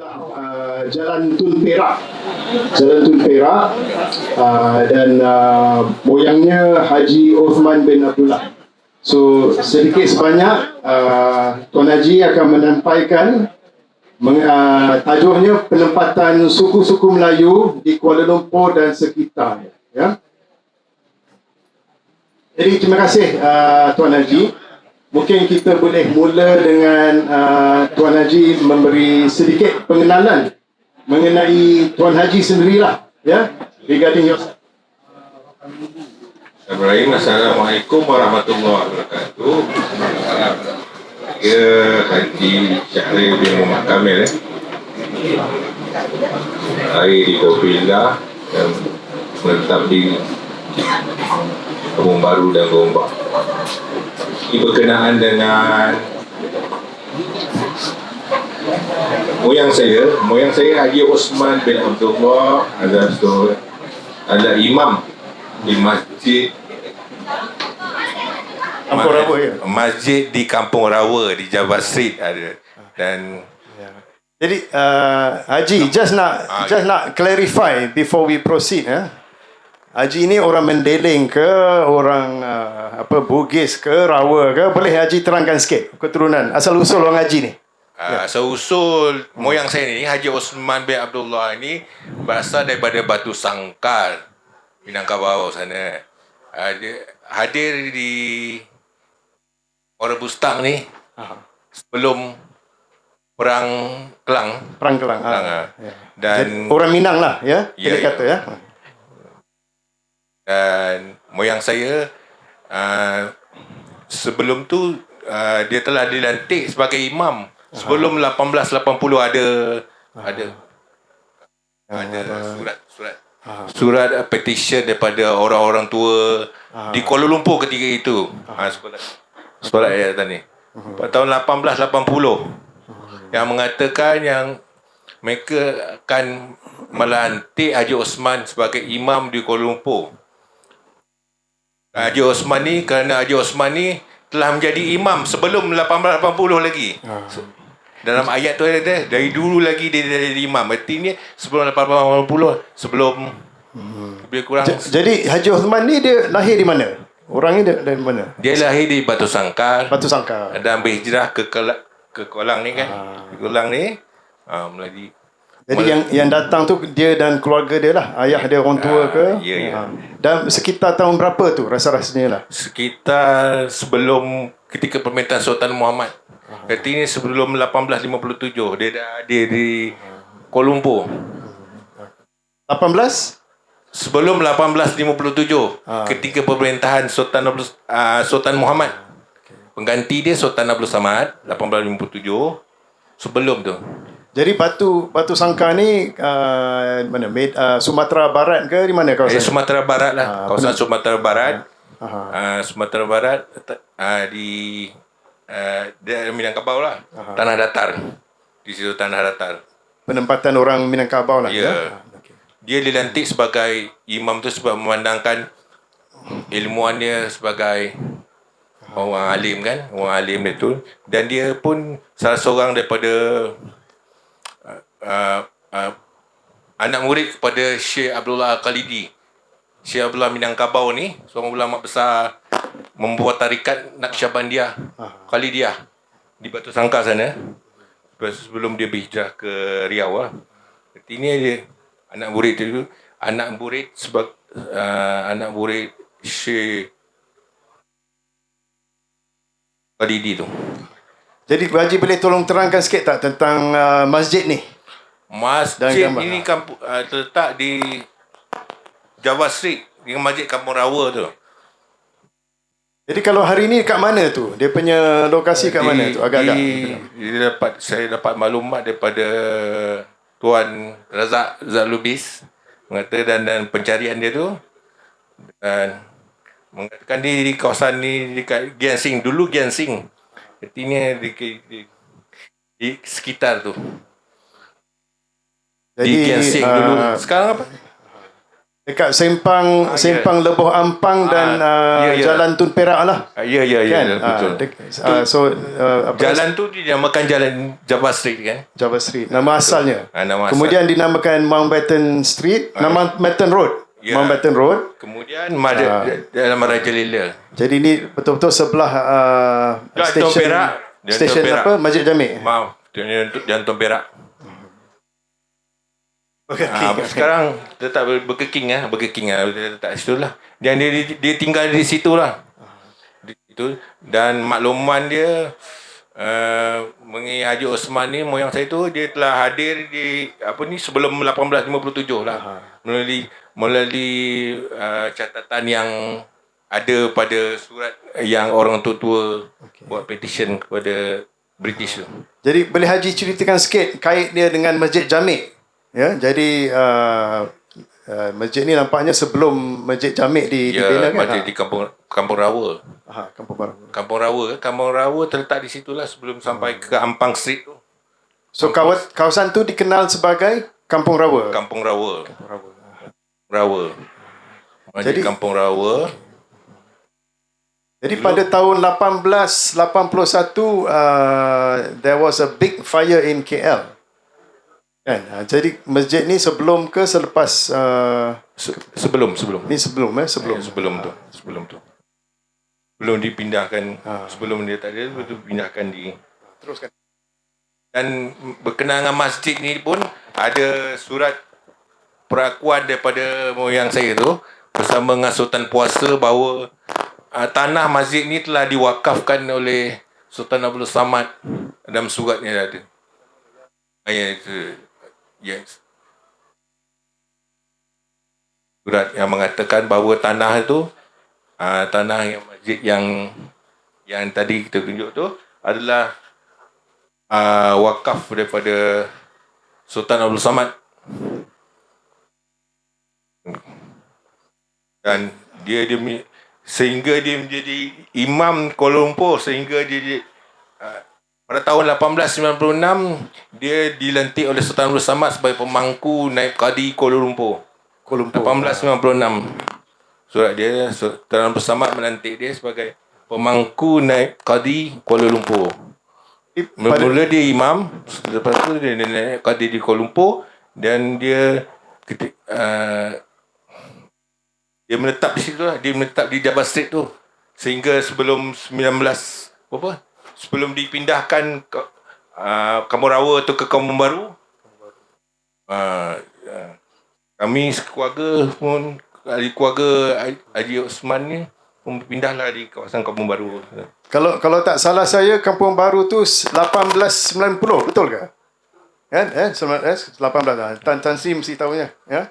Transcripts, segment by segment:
adalah Jalan Tun Perak. Jalan Tun Perak dan moyangnya Haji Osman bin Abdullah. So sedikit sebanyak Tuan Haji akan menyampaikan tajuknya penempatan suku-suku Melayu di Kuala Lumpur dan sekitarnya. Ya. Jadi terima kasih Tuan Haji. Mungkin kita boleh mula dengan Tuan Haji memberi sedikit pengenalan mengenai Tuan Haji sendirilah, ya, regarding yourself. Assalamualaikum warahmatullahi wabarakatuh. Saya Haji Syahril bin Muhammad Kamil. Saya di Kopila dan menetap di Kampung Baru dan Gombak. Ini berkenaan dengan moyang saya Haji Osman bin Abdullah adalah imam di masjid Kampung Rawa, ya? Masjid di Kampung Rawa di Java Street ada. Dan jadi Haji just nak clarify before we proceed, ya. Haji ni orang Mendeling ke, orang Bugis ke, Rawa ke? Boleh Haji terangkan sikit keturunan asal usul orang Haji ni? Asal-usul moyang saya ni Haji Osman bin Abdullah ni berasal daripada Batu Sangkar, Minangkabau sana. Hadir di Orang Bustang ni sebelum Perang Kelang. Ya. Dan orang Minang lah, ya, ya, kata, ya. Dan moyang saya sebelum tu dia telah dilantik sebagai imam sebelum 1880 ada surat petition daripada orang-orang tua di Kuala Lumpur ketika itu. Solat ayat tadi tahun 1880 yang mengatakan yang mereka akan melantik Haji Osman sebagai imam di Kuala Lumpur. Haji Osman ni, kerana Haji Osman ni telah menjadi imam sebelum 1880 lagi. Dalam ayat tu ada dari dulu lagi dia jadi imam. Artinya sebelum 1880, sebelum lebih kurang. Jadi Haji Osman ni dia lahir di mana? Orang ni dari mana? Dia lahir di Batu Sangkar. Batu Sangkar. Dan berhijrah ke Kolang ni kan. Kolang ni Meladi. Jadi yang datang tu dia dan keluarga dia lah, ayah dia, orang tua ke? Ya. Dan sekitar tahun berapa tu rasa-rasanya lah? Sekitar sebelum ketika pemerintahan Sultan Muhammad. Artinya sebelum 1857 dia dah ada di Kuala Lumpur. 18? Sebelum 1857 ketika pemerintahan Sultan Muhammad. Pengganti dia Sultan Abdul Samad 1857. Sebelum tu. Jadi Batu Sangkar ni mana? Sumatera Barat ke di mana kawasan? Sumatera Barat lah. Kawasan Sumatera Barat. Sumatera Barat di Minangkabau lah. Tanah datar. Di situ tanah datar. Penempatan orang Minangkabau lah. Ya. Dia dilantik sebagai imam tu sebab memandangkan ilmuannya sebagai orang alim kan. Orang alim itu. Dan dia pun salah seorang daripada anak murid kepada Syekh Abdullah Al-Khalidi. Syekh Abdullah Minangkabau ni seorang ulama besar, membuat tarikat Naqsyabandiyah Khalidiyah di Batu Sangkar sana sebelum dia berhijrah ke Riau lah. Artinya dia anak murid Syekh Khalidi tu. Jadi Haji boleh tolong terangkan sikit tak tentang masjid ni? Masjid ini terletak di Java Street dengan Masjid Kampung Rawa tu. Jadi kalau hari ni kat mana tu? Dia punya lokasi kat mana tu? Agak-agak. Saya dapat maklumat daripada Tuan Razak Zalubis mengatakan dan pencarian dia tu dan mengatakan di kawasan ni dekat Giansing. Dulu Giansing. Artinya di sekitar tu. Jadi, di Giansing dulu. Sekarang apa? Dekat Sempang Lebuh Ampang dan Jalan Tun Perak lah. Ya, Kan? betul. Jalan tu dinamakan Jalan Java Street kan? Java Street. Nama asalnya. Nama asal. Kemudian dinamakan Mountbatten Street, Mountbatten Road. Ya. Mountbatten Road. Kemudian dalam Raja Lela. Jadi ini betul-betul sebelah stesen Perak. Stesen Perak. apa? Masjid Jami'. Jalan Tun Perak. Sekarang tetap Burger King letak situ lah. Dan dia tinggal di situ lah. Di situ. Dan makluman dia mengenai Haji Osman ni, moyang saya tu, dia telah hadir di sebelum 1857 lah. Melalui catatan yang ada pada surat yang orang tua buat petition kepada British tu. Jadi boleh Haji ceritakan sikit kait dia dengan Masjid Jami'. Ya, jadi masjid ni nampaknya sebelum Masjid Jami' dibina kan? Masjid di Kampung Rawa. Kampung Baru. Kampung Rawa terletak di situlah sebelum sampai ke Ampang Street tu. So kawasan tu dikenal sebagai Kampung Rawa. Kampung Rawa. Masjid Kampung Rawa. Jadi pada tahun 1881 there was a big fire in KL. Kan? Jadi masjid ni sebelum ke selepas Sebelum. Ni sebelum Sebelum tu. Belum dipindahkan. Sebelum dia tak ada, dipindahkan di. Teruskan. Dan berkenaan dengan masjid ni pun ada surat perakuan daripada moyang saya tu bersama dengan Sultan Puasa bahawa tanah masjid ni telah diwakafkan oleh Sultan Abdul Samad. Dalam suratnya ada. Yes. Surat yang mengatakan bahawa tanah itu tanah yang masjid yang tadi kita tunjuk tu adalah wakaf daripada Sultan Abdul Samad. Dan dia sehingga dia menjadi imam Kuala Lumpur, sehingga dia pada tahun 1896 dia dilantik oleh Sultan Abdul Samad sebagai pemangku Naib Kadi Kuala Lumpur. 1896. Surat dia, Sultan Abdul Samad melantik dia sebagai pemangku Naib Kadi Kuala Lumpur. Mula dia imam, lepas tu dia Naib Kadi di Kuala Lumpur dan dia menetap di situ lah. Dia menetap di Java Street tu sehingga sebelum sebelum dipindahkan ke Kampung Rawa tu ke Kampung Baru. Kami sekeluarga pun, keluarga Haji Osman ni pun pindahlah di kawasan Kampung Baru. Kalau tak salah saya, Kampung Baru tu 1890, betul ke? Kan? 18 Tan Sri mesti tahunya, ya.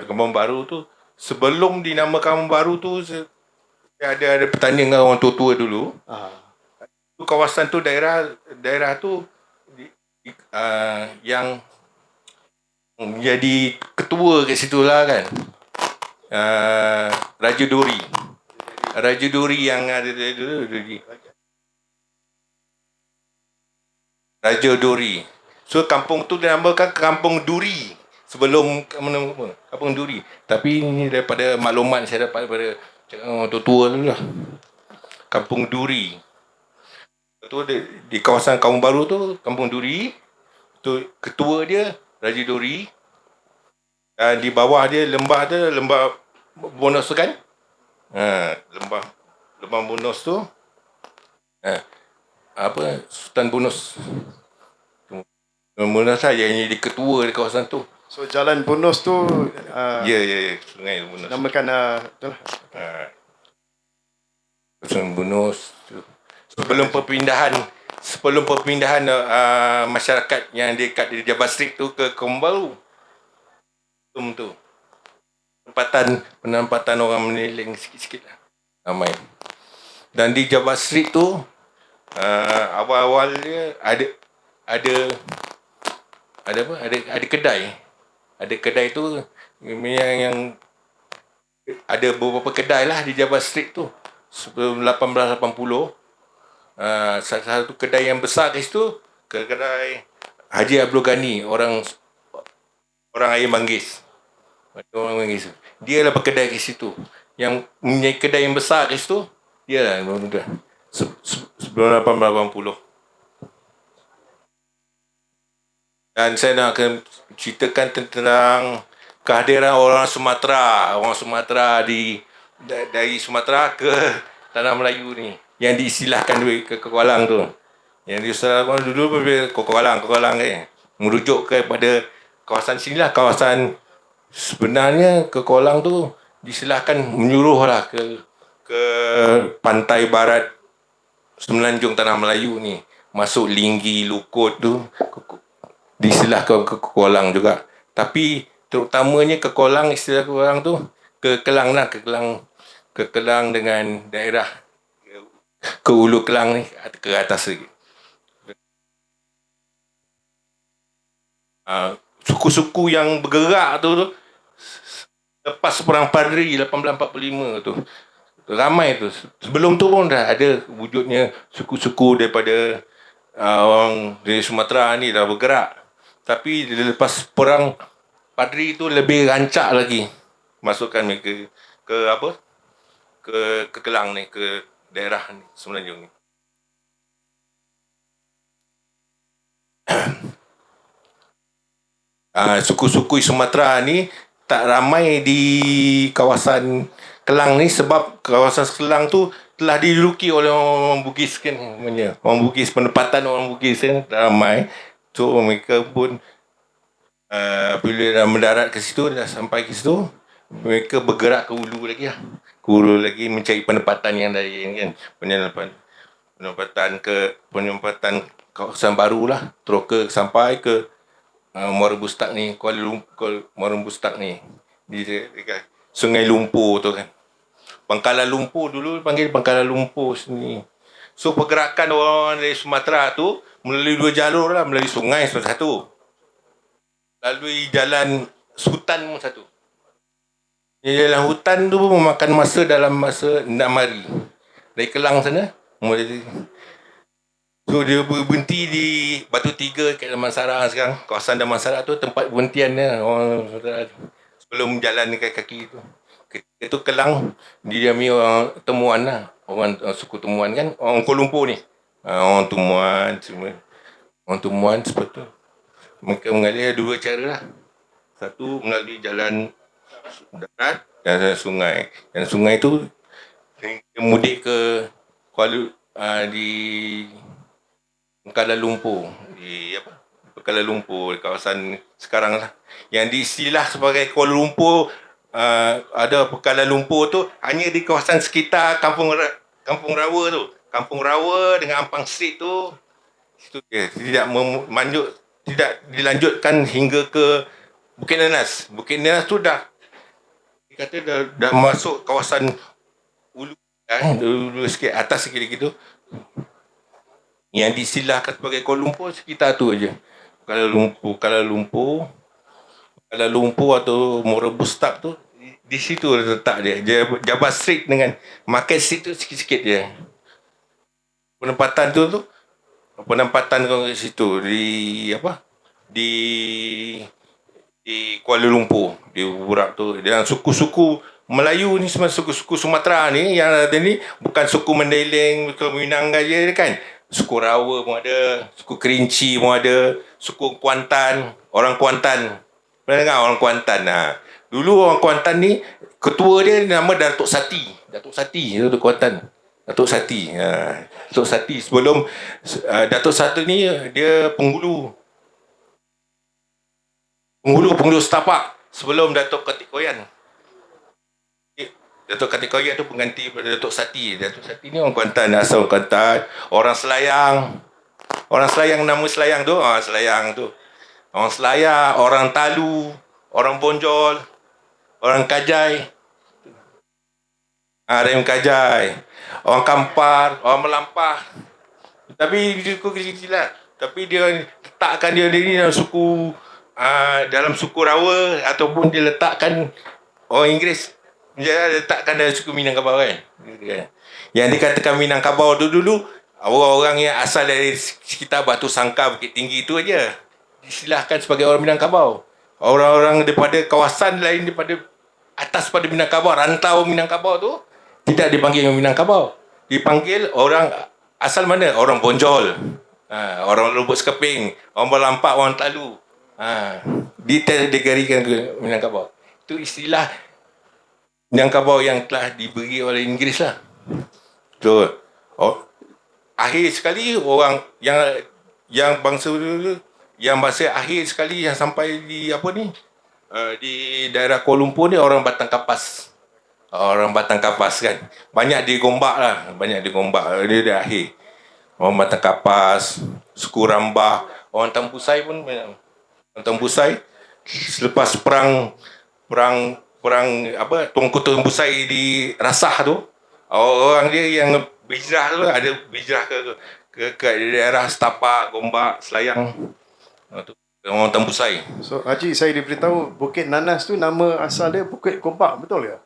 Kampung Baru tu sebelum dinamakan Kampung Baru tu ada pertandingan dengan orang tua-tua dulu. Kawasan tu daerah tu yang menjadi ketua kat situ lah kan. Raja Duri yang ada dulu. Raja Duri. So kampung tu dinamakan Kampung Duri sebelum Kampung Duri. Tapi ini daripada maklumat saya dapat daripada orang tua dulu lah. Kampung Duri. Tu di kawasan Kampung Baru tu, Kampung Duri. Tu ketua dia Raja Duri. Dan di bawah dia lembah bonus tu kan? Lembah bonus tu. Sultan Bonus. Bonus lah yang jadi ketua di kawasan tu. So Jalan Bonus tu Ya, Sungai Bonus. namakan itulah. Sultan Bonus tu. Sebelum perpindahan masyarakat yang dekat di Java Street tu ke Kampung Baru. Tu. Penempatan orang meniling sikit-sikit lah. Ramai. Dan di Java Street tu awal-awal dia ada kedai. Ada kedai tu yang ada beberapa kedai lah di Java Street tu. Sebelum 1880 salah satu kedai yang besar di situ kedai Haji Abdul Ghani, orang Air Manggis. Orang Bugis. Dia lah berkedai kat situ. Yang punya kedai yang besar kat situ, dia lah sebelum 1880. Dan saya nak akan ceritakan tentang kehadiran orang Sumatera. Orang Sumatera dari Sumatera ke Tanah Melayu ni. Yang diistilahkan ke Kualang tu. Yang diistilahkan dulu Kualang merujuk kepada kawasan sinilah. Kawasan sebenarnya ke Kualang tu diistilahkan menyuruh lah ke pantai barat Semenanjung Tanah Melayu ni. Masuk Linggi, Lukut tu diistilahkan ke Kualang juga. Tapi terutamanya ke Kualang, istilah Kualang tu ke Kelang lah, ke Kelang dengan daerah ke Ulu Kelang ni ke atas lagi. Suku-suku yang bergerak tu lepas Perang Padri 1845 tu ramai tu. Sebelum tu pun dah ada wujudnya suku-suku daripada orang dari Sumatera ni dah bergerak. Tapi lepas Perang Padri tu lebih rancak lagi masukkan mereka ke apa? Ke Kelang ni, ke daerah ni Semenanjung ni. Suku-suku Sumatera ni tak ramai di kawasan Kelang ni sebab kawasan Kelang tu telah diduduki oleh orang Bugis kan. Orang Bugis, penempatan orang Bugis kan tak ramai. So mereka pun bila dah mendarat ke situ, dah sampai ke situ, mereka bergerak ke hulu lagi lah. Ke hulu lagi mencari penempatan yang lain kan. Penempatan kawasan baru lah. Terus sampai ke Muara Bustak ni, Muara Bustak ni. Di Sungai Lumpur tu kan. Pangkalan Lumpur dulu panggil Pangkalan Lumpur sini. So pergerakan orang dari Sumatera tu melalui dua jalur lah, melalui sungai satu, lalui jalan hutan satu. Jalan hutan tu memakan masa dalam masa 6 hari. Dari Kelang sana, so dia berhenti di Batu Tiga kat Damansara sekarang. Kawasan Damansara tu tempat berhentian dia orang sebelum jalan kaki tu. Itu Kelang didiami orang temuan lah. Orang suku temuan kan, orang Kuala Lumpur ni. Orang temuan semua. Orang temuan seperti tu. Mereka mengalir dua cara lah. Satu melalui jalan darat dan sungai. Dan sungai tu mudik ke di Kuala Lumpur, di Kuala Lumpur, di kawasan sekarang lah. Yang diistilah sebagai Kuala Lumpur, ada Kuala Lumpur tu hanya di kawasan sekitar Kampung Rawa tu. Kampung Rawa dengan Ampang Street tu, itu tidak dilanjutkan hingga ke Bukit Nenas. Bukit Nenas tu dah masuk kawasan Ulu, dulu sikit atas sikit lagi tu. Yang disilahkan sebagai Kuala Lumpur sekitar tu aja. Kuala Lumpur atau Muara Bustak tu di situ letak dia. Jabal Street dengan Market Street tu sikit-sikit je. Penempatan kau kat situ di Kuala Lumpur, di Burak tu. Dan suku-suku Melayu ni semua suku-suku Sumatera ni yang ada ni bukan suku Mendeleng, suku Minang aja kan. Suku Rawa pun ada, suku Kerinci pun ada, suku Kuantan, orang Kuantan. Pernah dengar orang Kuantan? Dulu orang Kuantan ni, ketua dia nama Datuk Sati. Datuk Sati itu Kuantan. Datuk Sati. Datuk Sati sebelum Datuk Sati ni dia penghulu setapak sebelum Datuk Katik Koyan. Datuk Katik Koyan tu pengganti pada Datuk Sati. Datuk Sati ni orang Kuantan, asal orang Kuantan, orang Selayang. Orang Selayang, nama Selayang tu, Selayang tu. Orang Selayang, orang Talu, orang Bonjol, orang Kajai. Rem Kajai, orang Kampar, orang Melampah. Tapi dia kecil lah. Tapi dia letakkan dia ni dalam suku Rawa ataupun dia letakkan orang Inggeris. Dia letakkan dalam suku Minangkabau kan. Yang dikatakan Minangkabau dulu orang-orang yang asal dari sekitar Batu Sangkar, Bukit Tinggi itu aja disilahkan sebagai orang Minangkabau. orang-orang daripada kawasan lain, daripada atas pada Minangkabau, rantau Minangkabau tu tidak dipanggil Minangkabau, dipanggil orang asal mana? Orang Bonjol, orang Lubuk Sekeping, orang Berlampak, orang Talu. Dikategorikan ke Minangkabau. Itu istilah Minangkabau yang telah diberi oleh Inggeris lah. So, akhir sekali orang yang bangsa akhir sekali yang sampai di apa ni, di daerah Kuala Lumpur ni orang Batang Kapas. Orang Batang Kapas kan. Banyak digombak lah. Dia dah akhir. Orang Batang Kapas, suku Rambah, orang Tambusai pun banyak. Orang Tambusai selepas perang Tuanku Tambusai di Rasah tu, orang dia yang berhijrah tu, ada berhijrah ke daerah Setapak, Gombak, Selayang. Orang Tambusai. So Haji, saya diberitahu Bukit Nanas tu nama asal dia Bukit Gombak, betul ke?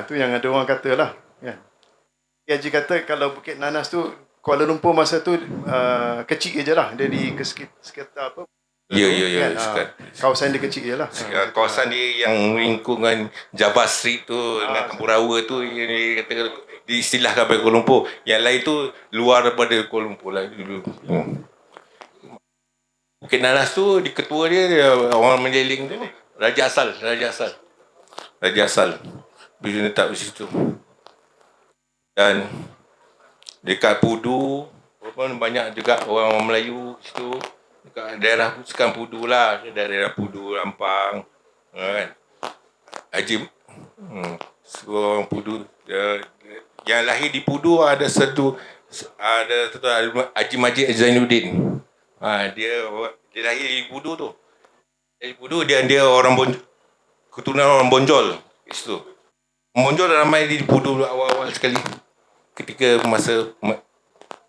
Itu yang ada orang kata lah kan. Haji kata kalau Bukit Nanas tu Kuala Lumpur masa tu kecil je lah. Dia di sekitar apa? Ya. Kan? Kawasan dia kecil je lah. Kawasan dia yang lingkungan Java Street tu dengan Kampung tu, dia kata diistilahkan oleh Kuala Lumpur. Yang lain tu luar daripada Kuala Lumpur lah dulu. Bukit Nanas tu, di ketua dia orang menjeling tu Raja Asal. Bila letak di situ. Dan dekat Pudu pun banyak juga orang Melayu situ. Dekat daerah sekarang Pudu lah, daerah Pudu, Lampang, kan. Haji orang Pudu, yang lahir di Pudu ada satu Haji Majid Zainuddin. Dia lahir di Pudu tu. Di Pudu dia orang keturunan orang Bonjol situ. Bonjol ramai di Pudu awal-awal sekali. Ketika masa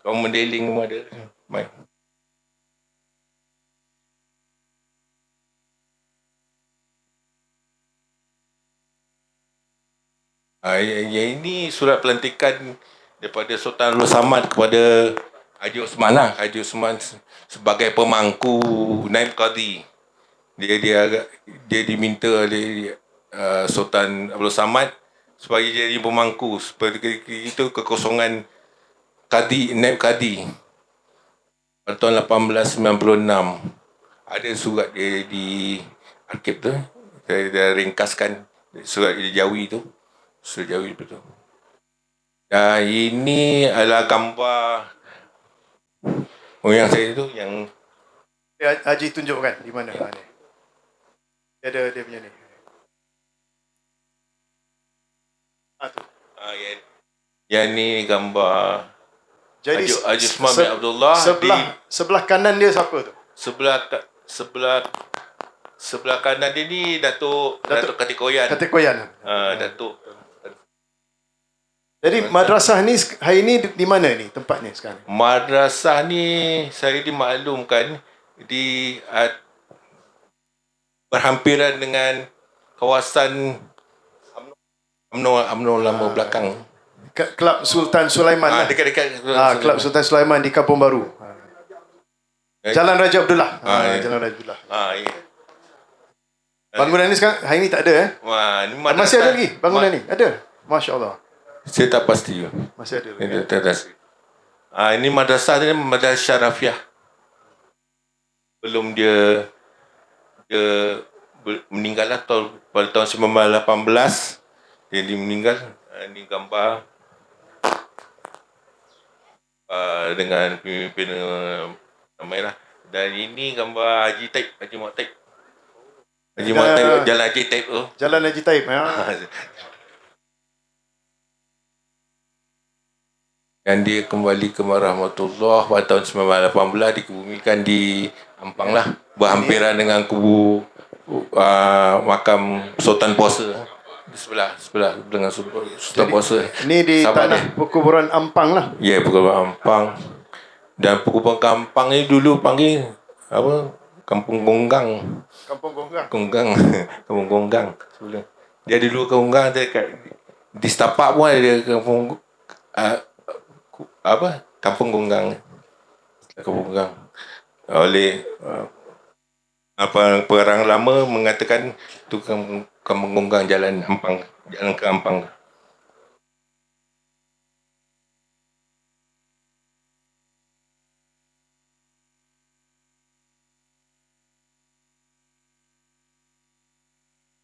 kaum mendeling semua ada. Baik. Yang ini surat pelantikan daripada Sultan Abdul Samad kepada Haji Osman lah. Haji Osman sebagai pemangku Naib Qadi. Dia diminta oleh Sultan Abdul Samad sebagai jadi pemangku. Seperti itu kekosongan Naib Qadi pada tahun 1896. Ada surat dia di arkib tu. Saya dah ringkaskan surat di Jawi tu. Surat Jawi betul. Ini adalah gambar yang saya tu yang Haji tunjukkan di mana ni. Dia ada dia punya ni. Tu. Yang ni gambar jadi Haji Usman bin Abdullah. Sebelah kanan dia siapa tu? Sebelah kanan dia ni Datuk Katikoyan. Datuk. Jadi madrasah ni hari ni di mana ni tempatnya sekarang? Madrasah ni saya dimaklumkan berhampiran dengan kawasan UMNO lama belakang. Kelab Sultan Sulaiman lah. Dekat Kelab Sultan Sulaiman di Kampung Baru. Jalan Raja Abdullah. Jalan Raja Abdullah. Ya. Bangunan ni sekarang hari ni tak ada masih ada lagi bangunan ni? Ada. Masya-Allah. Saya tak pasti. Masih ada lagi. Ini madrasah ni Madrasah Syarafiah. Belum dia meninggal lah pada tahun 1918. Dia meninggal. Ini gambar dengan pemimpin ramai lah. Dan ini gambar Haji Taib, Haji Muhammad Taib. Haji Muhammad Taib, Jalan Haji Taib tu. Jalan Haji Taib. Dan dia kembali ke rahmatullah pada tahun 1918, dikebumikan di Ampang lah, berhampiran dengan kubu makam Sultan Puasa di sebelah dengan Sultan Puasa. Ini di tanah perkuburan Ampang lah. Ya, perkuburan Ampang. Dan perkuburan Ampang ni dulu panggil apa? Kampung Gonggang. Kampung Gonggang. Dia dulu Gonggang di Setapak pun ada kampung Kampung Gonggang oleh Perang lama mengatakan itu akan mengunggang jalan Ampang, jalan ke Ampang.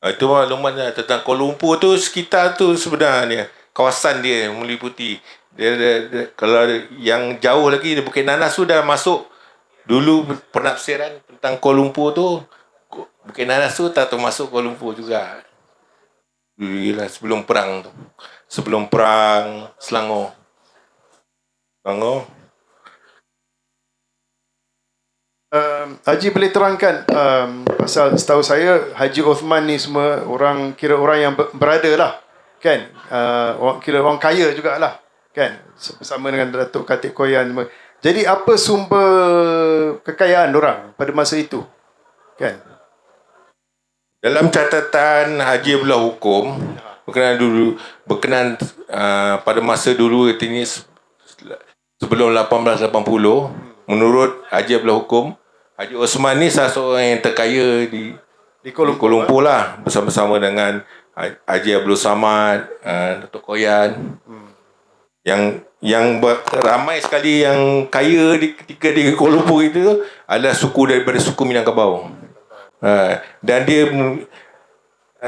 Itu makluman lah tentang Kuala Lumpur tu, sekitar tu sebenarnya kawasan dia meliputi kalau yang jauh lagi Bukit Nanas tu dah masuk. Dulu penafsiran tentang Kuala Lumpur tu, Bukit Nanas tu tak termasuk Kuala Lumpur juga. Gila, sebelum perang tu, sebelum perang Selangor. Haji boleh terangkan pasal setahu saya Haji Osman ni semua orang kira orang yang berada lah, kan? Kira orang kaya jugalah, kan? Bersama dengan Datuk Khatib Koyan semua. Jadi apa sumber kekayaan orang pada masa itu, kan? Dalam catatan Haji Abdullah Hukum berkenan pada masa dulu ini sebelum 1880, menurut Haji Abdullah Hukum, Haji Osman ni salah seorang yang terkaya di Kuala Lumpur lah, bersama-sama dengan Haji Abdul Samad, Datuk Koyan. Yang ramai sekali yang kaya ketika di Kuala Lumpur itu adalah suku daripada suku Minangkabau. Dan dia,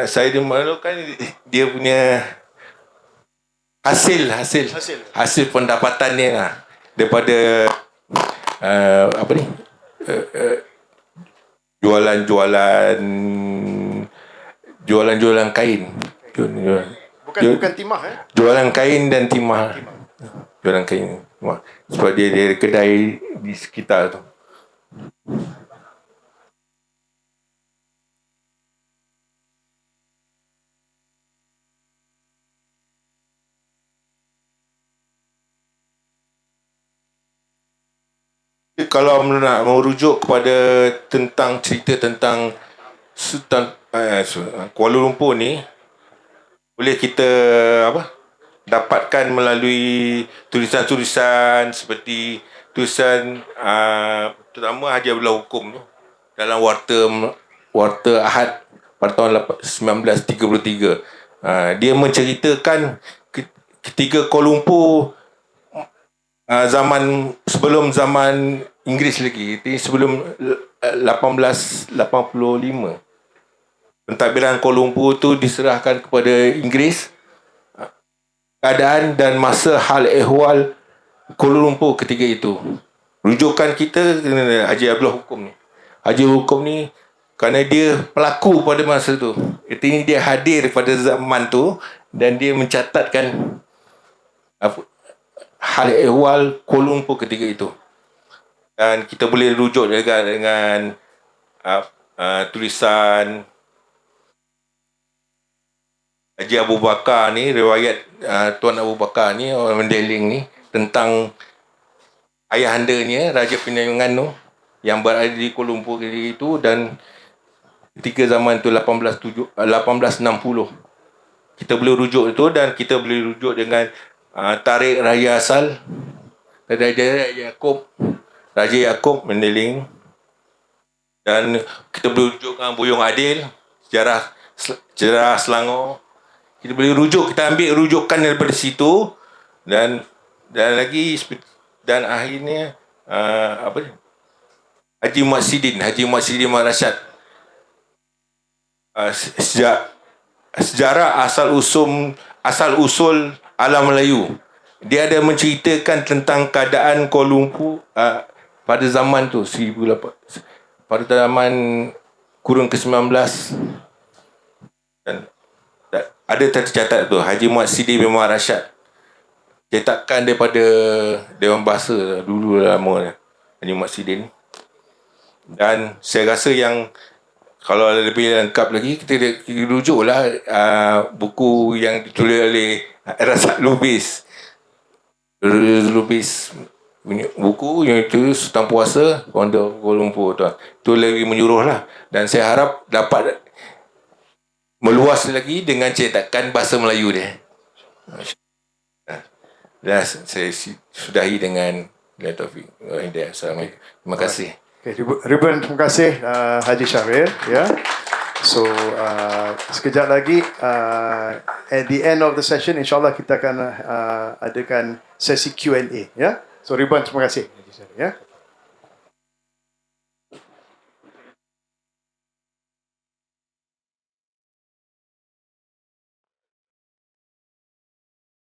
saya dimaklumkan dia punya hasil pendapatannya lah, daripada jualan kain. Bukan timah, Jualan kain dan timah. Jualan kain. Sebab dia ada kedai di sekitar tu. Kalau nak merujuk kepada tentang cerita tentang Sultan Kuala Lumpur ni, boleh kita dapatkan melalui tulisan-tulisan seperti tulisan terutama Haji Abdullah Hukum tu dalam Warta Ahad pada tahun 1933. Dia menceritakan ketika Kuala Lumpur sebelum zaman Inggeris lagi, sebelum 1885, pentadbiran Kuala Lumpur tu diserahkan kepada Inggeris. Keadaan dan masa hal ehwal Kuala Lumpur ketika itu, rujukan kita Haji Abdullah Hukum ni. Haji Hukum ni kerana dia pelaku pada masa tu, artinya dia hadir pada zaman tu dan dia mencatatkan hal ehwal Kuala Lumpur ketika itu. Dan kita boleh rujuk juga dengan tulisan Haji Abu Bakar ni, riwayat Tuan Abu Bakar ni, orang Mendeling ni, tentang ayahandanya Raja Penyayungan tu yang berada di Kuala Lumpur ketika itu, dan ketika zaman tu 1860. Kita boleh rujuk itu, dan kita boleh rujuk dengan Tarikh Raja Asal Raja Yaakob Mendeling, dan kita boleh rujuk dengan Buyung Adil, sejarah Selangor. Kita boleh rujuk, kita ambil rujukan daripada situ, dan akhirnya Haji Muhammad Sidin Mat Rashad, sejarah asal usul alam Melayu. Dia ada menceritakan tentang keadaan Kuala Lumpur pada zaman tu, pada zaman kurun ke-19, dan ada tercatat tu Haji Muhammad Sidin bin Mat Rashad, cetakan daripada Dewan Bahasa dulu lama, Haji Muhammad Sidin. Dan saya rasa yang kalau lebih lengkap lagi, kita rujuklah buku yang ditulis oleh Razak Lubis buku yang itu Sultan Puasa Kuala Lumpur tu. Itu lebih menyuruh lah, dan saya harap dapat meluas lagi dengan cetakan bahasa Melayu dia. Dan saya sudahi dengan Taufik. Assalamualaikum. Terima kasih. Okay, Ribuan terima kasih Haji Syaril. Ya. So sekejap lagi at the end of the session insyaAllah kita akan adakan sesi Q&A. Ya. So Ribuan terima kasih Haji Syaril. Ya.